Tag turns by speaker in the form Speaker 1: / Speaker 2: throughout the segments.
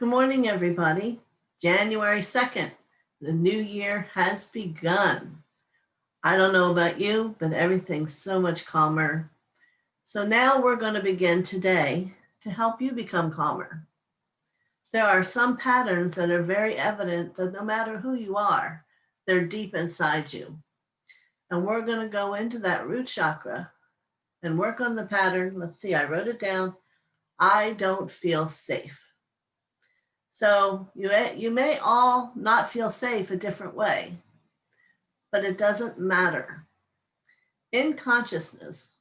Speaker 1: Good morning, everybody. January 2nd, the new year has begun. I don't know about you, but everything's so much calmer. So now we're going to begin today to help you become calmer. There are some patterns that are very evident that no matter who you are, they're deep inside you. And we're going to go into that root chakra and work on the pattern. Let's see, I wrote it down. I don't feel safe. So you may all not feel safe a different way, but it doesn't matter. In consciousness,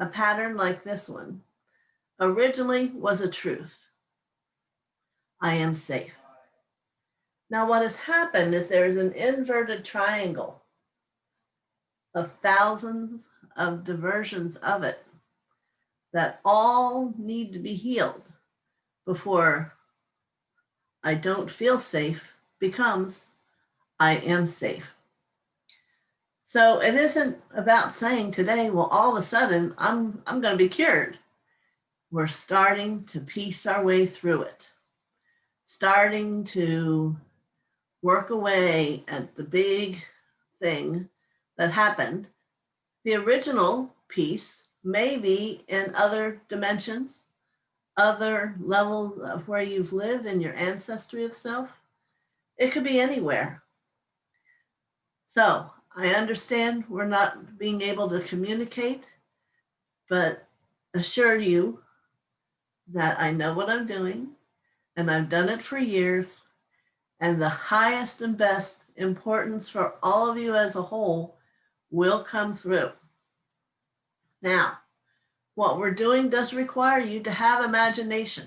Speaker 1: a pattern like this one originally was a truth. I am safe. Now what has happened is there's an inverted triangle of thousands of diversions of it that all need to be healed before I don't feel safe becomes I am safe. So it isn't about saying today, well, all of a sudden I'm going to be cured. We're starting to piece our way through it, starting to work away at the big thing that happened. The original piece may be in other dimensions, other levels of where you've lived in your ancestry of self. It could be anywhere. So I understand we're not being able to communicate, but assure you that I know what I'm doing and I've done it for years, and the highest and best importance for all of you as a whole will come through. Now, what we're doing does require you to have imagination.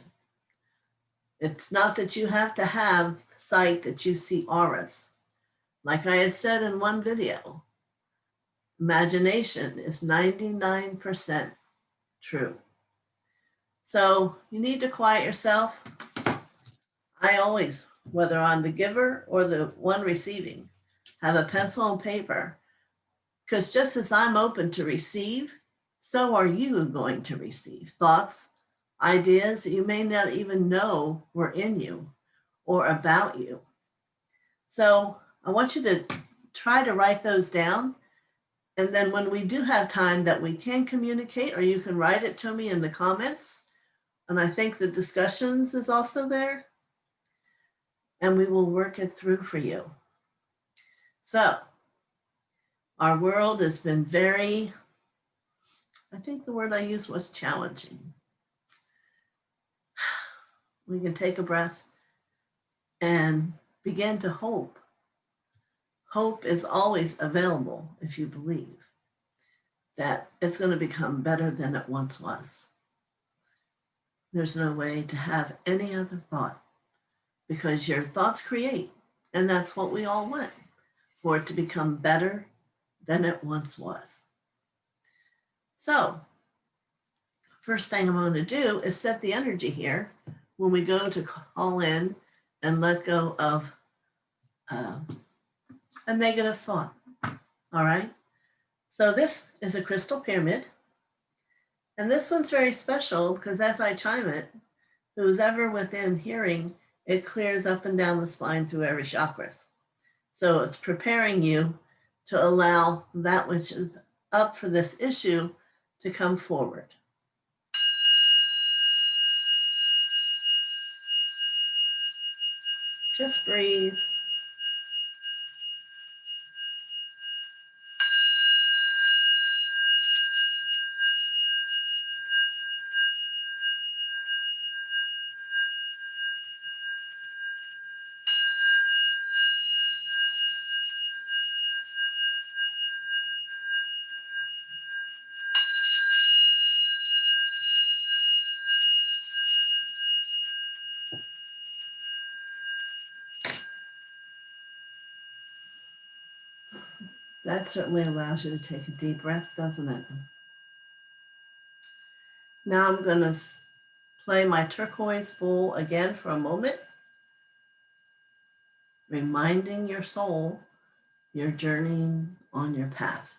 Speaker 1: It's not that you have to have sight that you see auras. Like I had said in one video, imagination is 99% true. So you need to quiet yourself. I always, whether I'm the giver or the one receiving, have a pencil and paper, because just as I'm open to receive, so are you going to receive thoughts, ideas that you may not even know were in you or about you. So I want you to try to write those down. And then when we do have time that we can communicate, or you can write it to me in the comments. And I think the discussions is also there. And we will work it through for you. So our world has been very, I think the word I used was challenging. We can take a breath and begin to hope. Hope is always available if you believe that it's going to become better than it once was. There's no way to have any other thought, because your thoughts create, and that's what we all want, for it to become better than it once was. So first thing I'm going to do is set the energy here when we go to call in and let go of a negative thought. All right. So this is a crystal pyramid. And this one's very special because as I chime it, who's ever within hearing, it clears up and down the spine through every chakra. So it's preparing you to allow that which is up for this issue to come forward. Just breathe. That certainly allows you to take a deep breath, doesn't it? Now I'm going to play my turquoise bowl again for a moment, reminding your soul you're journeying on your path.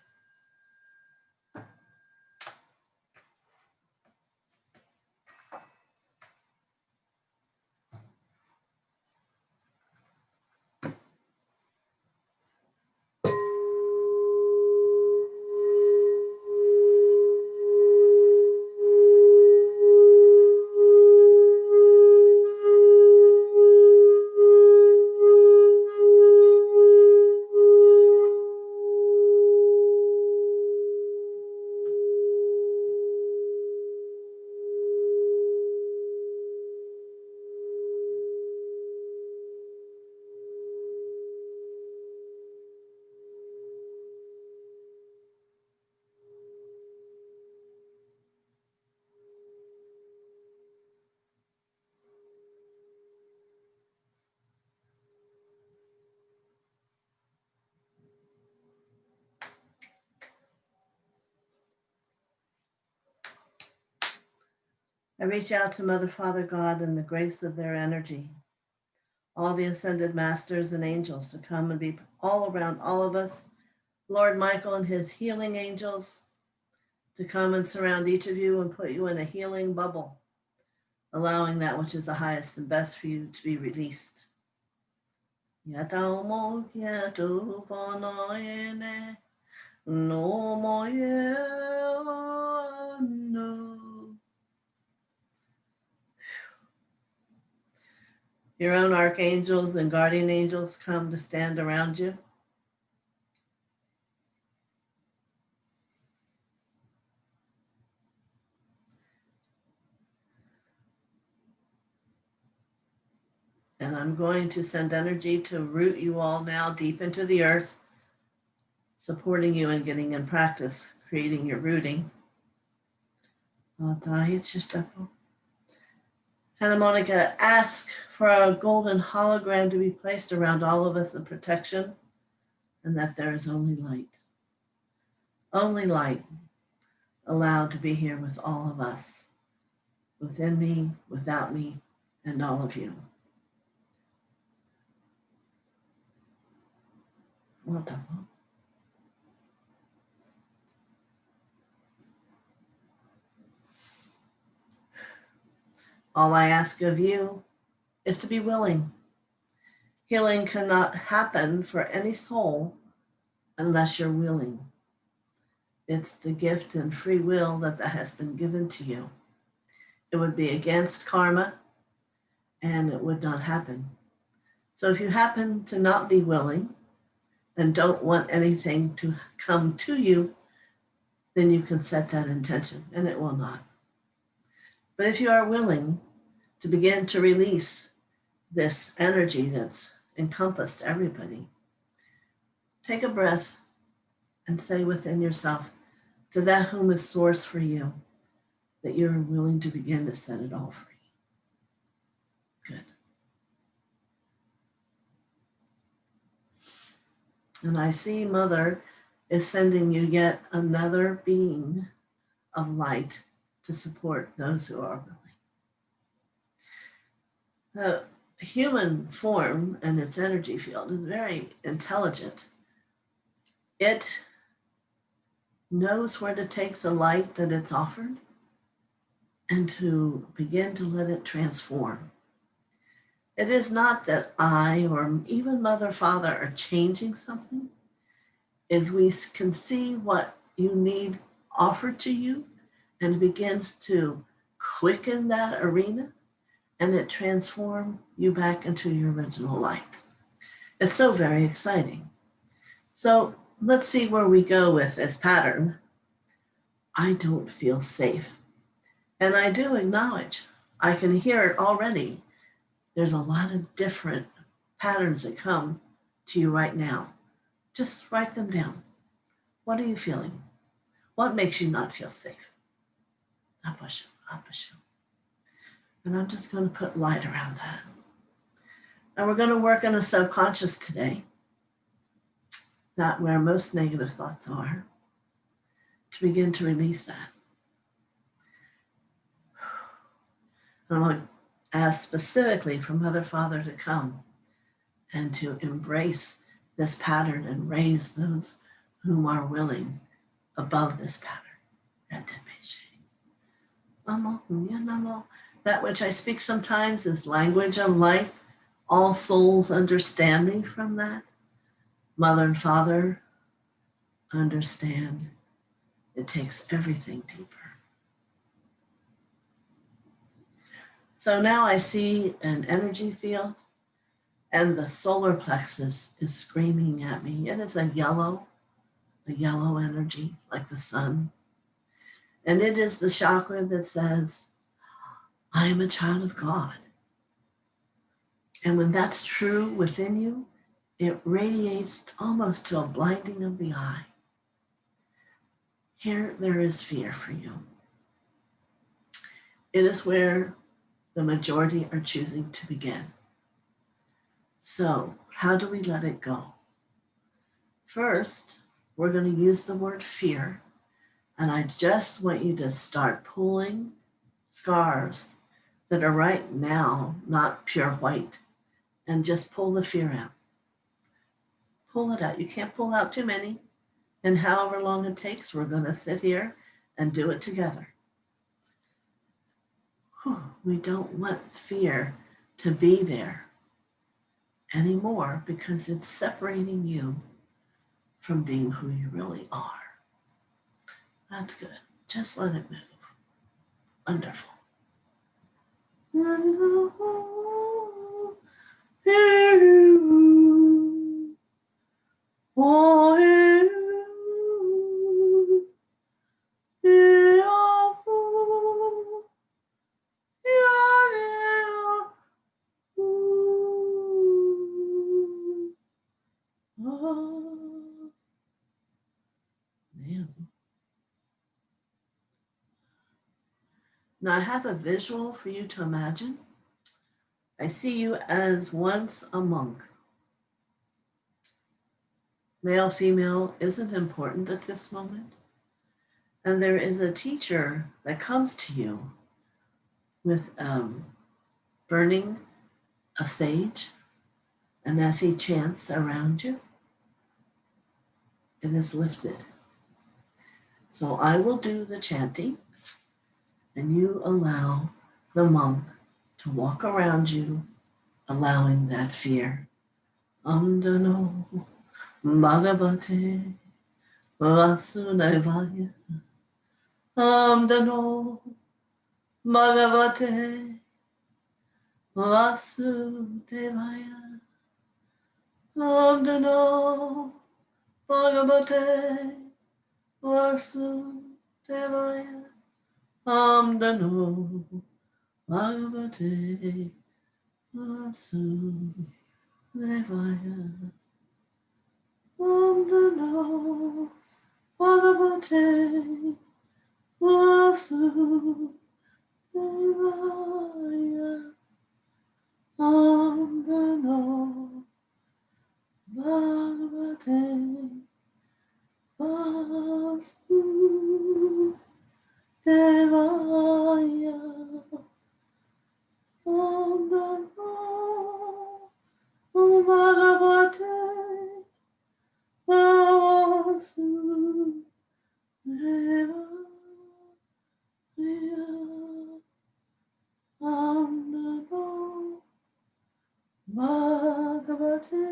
Speaker 1: I reach out to Mother, Father, God, in the grace of their energy, all the ascended masters and angels to come and be all around all of us, Lord Michael and his healing angels to come and surround each of you and put you in a healing bubble, allowing that which is the highest and best for you to be released. Yataumo kiatu ponoene, no moye no. Your own archangels and guardian angels come to stand around you. And I'm going to send energy to root you all now deep into the earth, supporting you in getting in practice, creating your rooting. And I'm going to ask for a golden hologram to be placed around all of us in protection, and that there is only light allowed to be here with all of us, within me, without me, and all of you. Wonderful. All I ask of you is to be willing. Healing cannot happen for any soul unless you're willing. It's the gift and free will that has been given to you. It would be against karma, and it would not happen. So if you happen to not be willing and don't want anything to come to you, then you can set that intention, and it will not. But if you are willing to begin to release this energy that's encompassed everybody, take a breath and say within yourself, to that whom is source for you, that you're willing to begin to set it all free. Good. And I see Mother is sending you yet another being of light to support those who are willing. The human form and its energy field is very intelligent. It knows where to take the light that it's offered and to begin to let it transform. It is not that I or even Mother, Father are changing something. As we can see what you need offered to you, and begins to quicken that arena, and it transforms you back into your original light. It's so very exciting. So let's see where we go with this pattern. I don't feel safe. And I do acknowledge, I can hear it already. There's a lot of different patterns that come to you right now. Just write them down. What are you feeling? What makes you not feel safe? Apashu. And I'm just going to put light around that. And we're going to work on the subconscious today, not where most negative thoughts are, to begin to release that. And I'm going to ask specifically for Mother, Father to come and to embrace this pattern and raise those whom are willing above this pattern. That which I speak sometimes is language of light. All souls understand me from that. Mother and Father understand. It takes everything deeper. So now I see an energy field, and the solar plexus is screaming at me. It is a yellow energy like the sun. And it is the chakra that says, I am a child of God. And when that's true within you, it radiates almost to a blinding of the eye. Here, there is fear for you. It is where the majority are choosing to begin. So, how do we let it go? First, we're going to use the word fear. And I just want you to start pulling scars that are right now not pure white, and just pull the fear out. Pull it out. You can't pull out too many. And however long it takes, we're going to sit here and do it together. We don't want fear to be there anymore because it's separating you from being who you really are. That's good. Just let it move. Wonderful. Now I have a visual for you to imagine. I see you as once a monk. Male, female isn't important at this moment. And there is a teacher that comes to you with burning a sage. And as he chants around you, it is lifted. So I will do the chanting, and you allow the monk to walk around you, allowing that fear. Amdano Bhagavate Vasudevaya. Amdano Bhagavate Vasudevaya. Amdano Bhagavate Vasudevaya. Amdano Bhagavate Vasudevaya. Amdano Bhagavate Vasudevaya. Amdano Bhagavate Vasudevaya. Amdano Bhagavate Vasudevaya. Amdano Bhagavate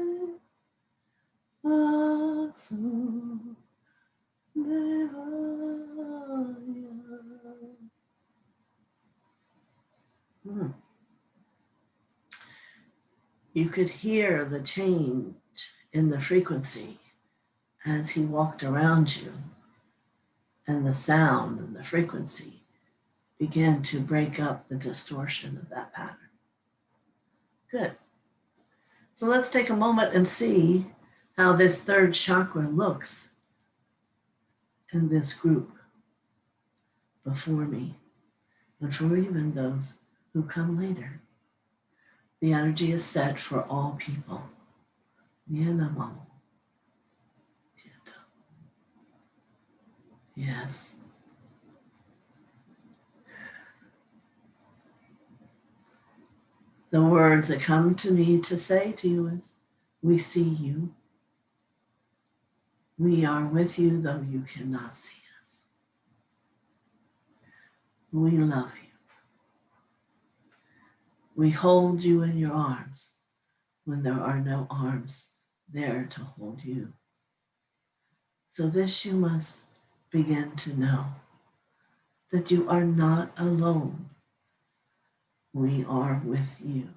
Speaker 1: Vasudevaya. You could hear the change in the frequency as he walked around you, and the sound and the frequency began to break up the distortion of that pattern. Good. So let's take a moment and see how this third chakra looks in this group before me and for even those who come later. The energy is set for all people. Yes. The words that come to me to say to you is, we see you. We are with you, though you cannot see us. We love you. We hold you in your arms when there are no arms there to hold you. So this you must begin to know, that you are not alone. We are with you.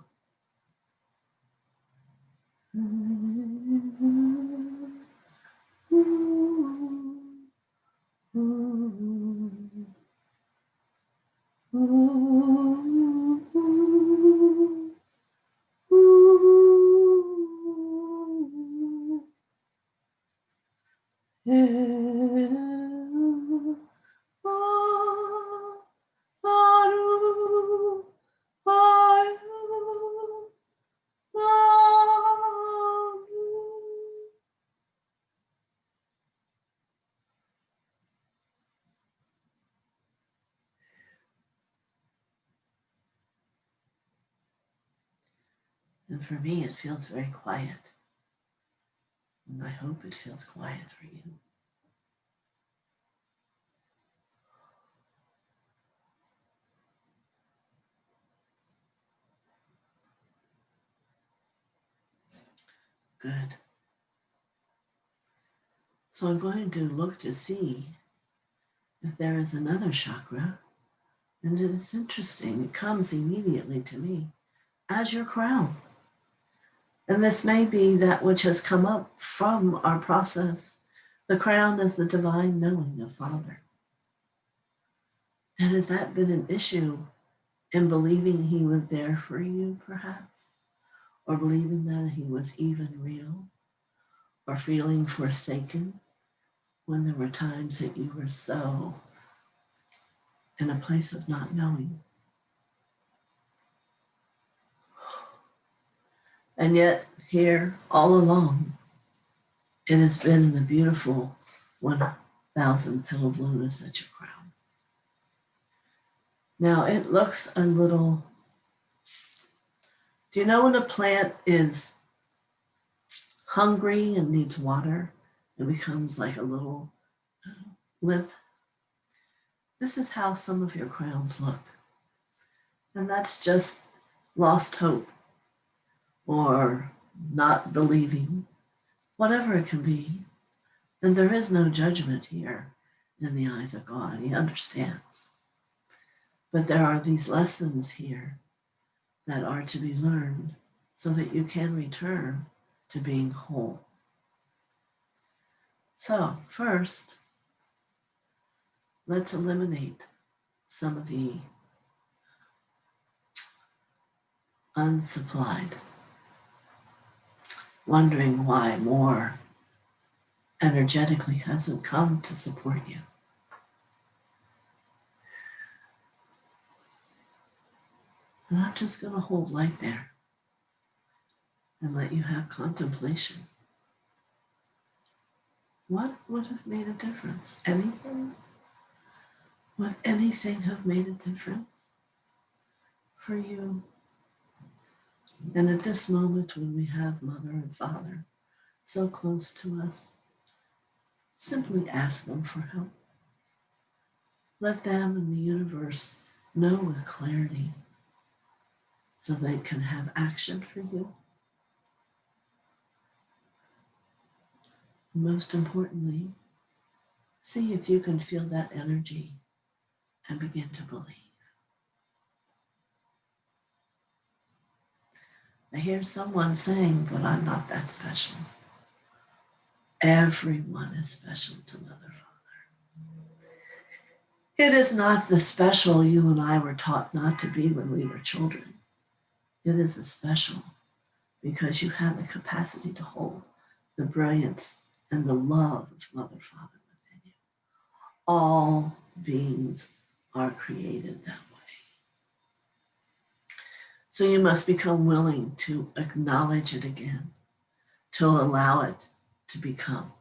Speaker 1: And for me, it feels very quiet. And I hope it feels quiet for you. Good. So I'm going to look to see if there is another chakra. And it is interesting. It comes immediately to me as your crown. And this may be that which has come up from our process. The crown is the divine knowing of Father. And has that been an issue in believing he was there for you, perhaps? Or believing that he was even real? Or feeling forsaken when there were times that you were so in a place of not knowing? And yet, here, all along, it has been the beautiful 1,000 petal lotus at your crown. Now, it looks a little, do you know when a plant is hungry and needs water, it becomes like a little limp? This is how some of your crowns look. And that's just lost hope or not believing, whatever it can be. And there is no judgment here in the eyes of God. He understands. But there are these lessons here that are to be learned so that you can return to being whole. So first, let's eliminate some of the unsupplied, wondering why more energetically hasn't come to support you. And I'm just going to hold light there and let you have contemplation. What would have made a difference? Anything? Would anything have made a difference for you? And at this moment when we have Mother and Father so close to us, simply ask them for help. Let them and the universe know with clarity so they can have action for you. Most importantly, see if you can feel that energy and begin to believe. I hear someone saying, but I'm not that special. Everyone is special to Mother Father. It is not the special you and I were taught not to be when we were children. It is a special because you have the capacity to hold the brilliance and the love of Mother Father within you. All beings are created that way. So you must become willing to acknowledge it again, to allow it to become.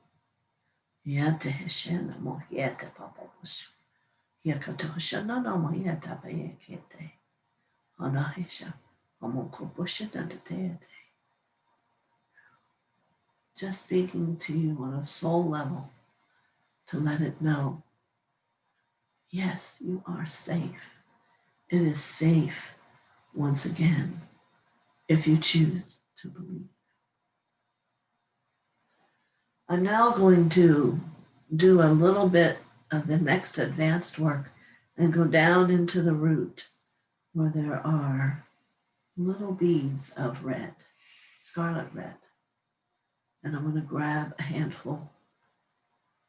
Speaker 1: Just speaking to you on a soul level to let it know, yes, you are safe. It is safe once again if you choose to believe. I'm now going to do a little bit of the next advanced work and go down into the root where there are little beads of red, scarlet red. And I'm going to grab a handful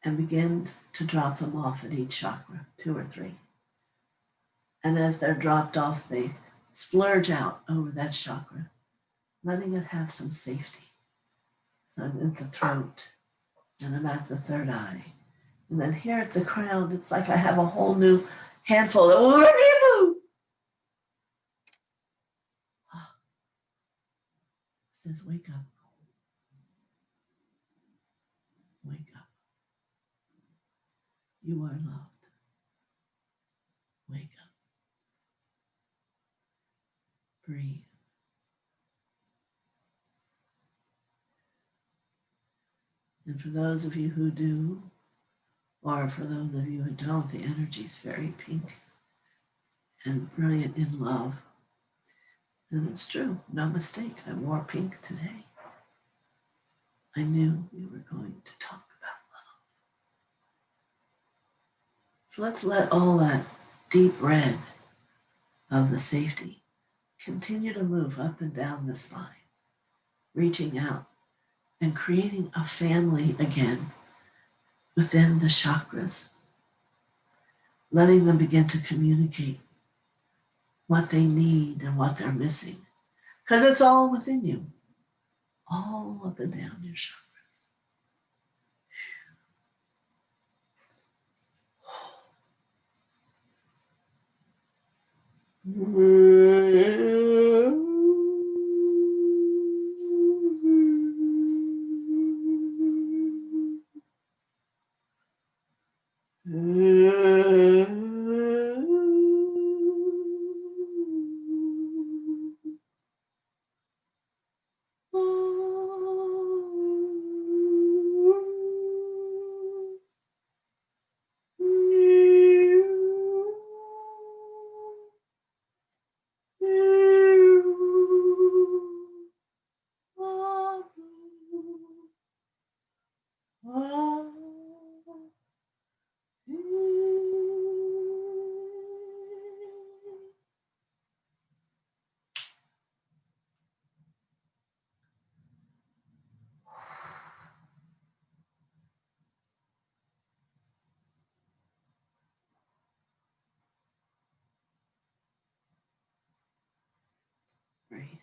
Speaker 1: and begin to drop them off at each chakra, 2 or 3. And as they're dropped off, they splurge out over that chakra, letting it have some safety. So I'm in the throat, and I'm at the third eye. And then here at the crown, it's like I have a whole new handful of it says, wake up. Wake up. You are loved. Wake up. Breathe. And for those of you who do, or for those of you who don't, the energy is very pink and brilliant in love. And it's true, no mistake. I wore pink today. I knew we were going to talk about love. So let's let all that deep red of the safety continue to move up and down the spine, reaching out and creating a family again within the chakras, letting them begin to communicate what they need and what they're missing. Because it's all within you, all up and down your chakras. Breathe.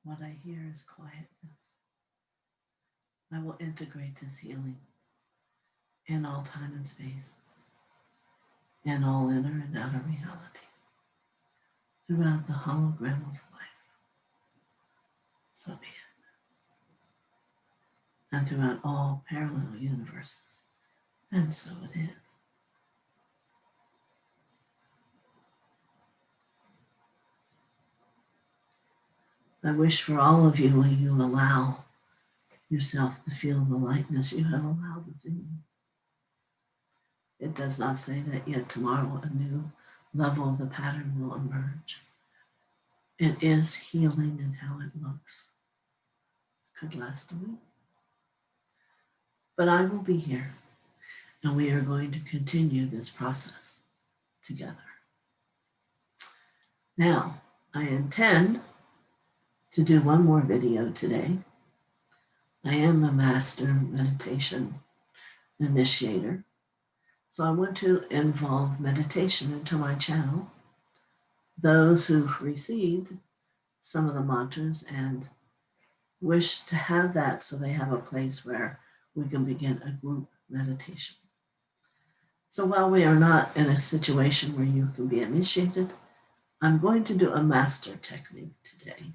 Speaker 1: What I hear is quietness. I will integrate this healing in all time and space, in all inner and outer reality, throughout the hologram of life. So be it. And throughout all parallel universes. And so it is. I wish for all of you, when you allow yourself to feel the lightness you have allowed within you. It does not say that yet tomorrow a new level of the pattern will emerge. It is healing in how it looks. It could last a week. But I will be here, and we are going to continue this process together. Now, I intend to do one more video today. I am a master meditation initiator, so I want to involve meditation into my channel. Those who've received some of the mantras and wish to have that so they have a place where we can begin a group meditation. So while we are not in a situation where you can be initiated, I'm going to do a master technique today.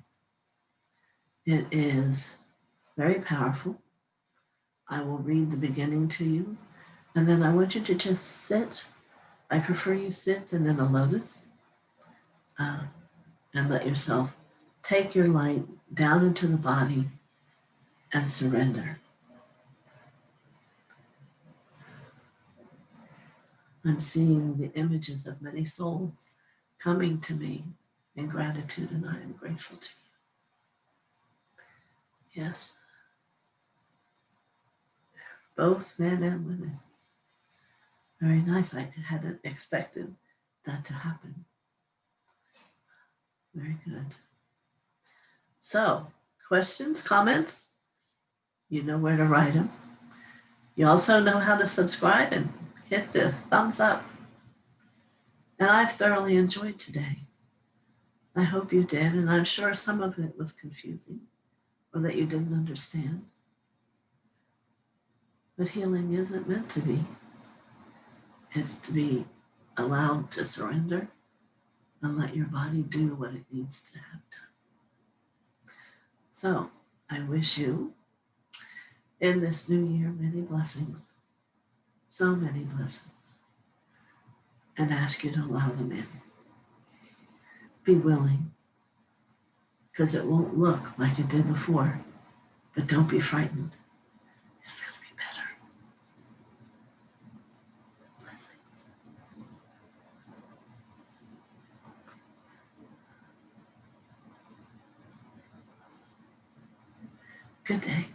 Speaker 1: It is very powerful. I will read the beginning to you, and then I want you to just sit. I prefer you sit and in a lotus, and let yourself take your light down into the body and surrender. I'm seeing the images of many souls coming to me in gratitude, and I am grateful to you. Yes, both men and women. Very nice. I hadn't expected that to happen. Very good. So, questions, comments? You know where to write them. You also know how to subscribe and hit the thumbs up. And I've thoroughly enjoyed today. I hope you did, and I'm sure some of it was confusing or that you didn't understand. But healing isn't meant to be. It's to be allowed to surrender and let your body do what it needs to have done. So I wish you in this new year many blessings, so many blessings, and ask you to allow them in. Be willing, because it won't look like it did before, but don't be frightened. It's going to be better. Blessings. Good day.